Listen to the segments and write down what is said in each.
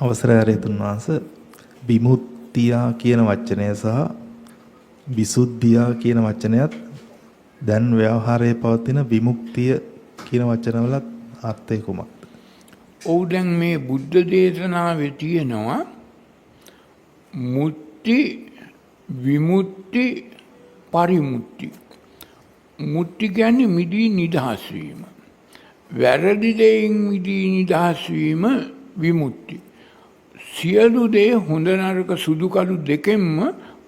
අවසරයි හරිතුන් වහන්සේ විමුක්තිය කියන වචනය සහ විසුද්ධිය කියන වචනයත් දැන් ව්‍යවහාරයේ පවතින විමුක්තිය කියන වචනවලත් අර්ථය කුමක්ද? ඔව් දැන් මේ බුද්ධ දේශනාවේ තියෙනවා මුක්ති විමුක්ති පරිමුක්ති. මුක්ති කියන්නේ මිදී නිදහස් වීම. වැරදි දෙයින් මිදී නිදහස් වීම විමුක්ති. සියලු දේ හොඳ නරක සුදු කළු දෙකෙන්ම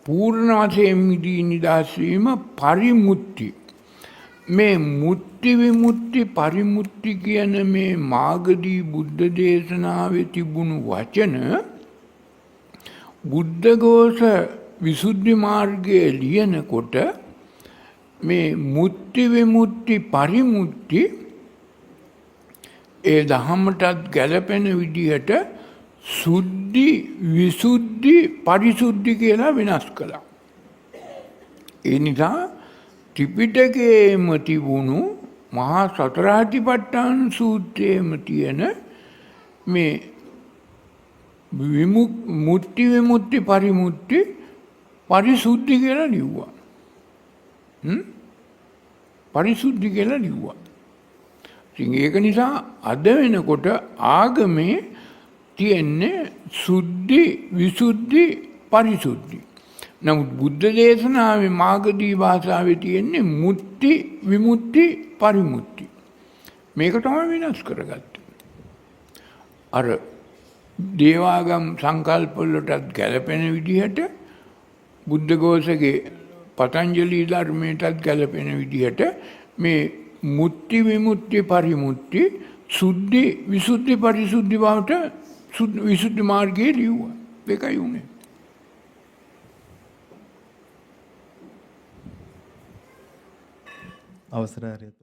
පූර්ණ වශයෙන් මිදී නිදහස් වීම පරිමුක්ති. මේ මුක්ති විමුක්ති පරිමුක්ති කියන මේ මාගදී බුද්ධ දේශනාවේ තිබුණු වචන බුද්ධඝෝෂ විසුද්ධි මාර්ගයේ ලියනකොට මේ මුක්ති විමුක්ති පරිමුක්ති ඒ දහමටත් ගැලපෙන විදිහට සුද්ධි විසුද්ධි පරිසුද්ධි කියලා වෙනස් කළා. ඒ නිසා ත්‍රිපිටකයේම තිබුණු මහා සතරාතිපට්ඨාන සූත්‍රයේම තියෙන මේ මුක්ති විමුක්ති පරිමුක්ති පරිසුද්ධි කියලා ලිව්වා. පරිසුද්ධි කියලා ලිව්වා. ඉතින් ඒක නිසා අද වෙනකොට ආගමේ තියෙන්නේ සුද්ධි විසුද්ධි පරිසුද්ධි. නමුත් බුද්ධ දේශනාවේ මාගදී භාෂාවේ තියෙන්නේ මුක්ති විමුක්ති පරිමුක්ති. මේක තමයි වෙනස් කරගත්තේ. අර දේවාගම් සංකල්ප වලටත් ගැලපෙන විදිහට බුද්ධඝෝෂගේ පතංජලි ධර්මයටත් ගැලපෙන විදිහට මේ මුක්ති විමුක්ති පරිමුක්ති සුද්ධි විසුද්ධි පරිසුද්ධි බවට විසුද්ධි මාර්ගයේ ලියුවා. ඒකයි උනේ. අවසරයි හරිතුන්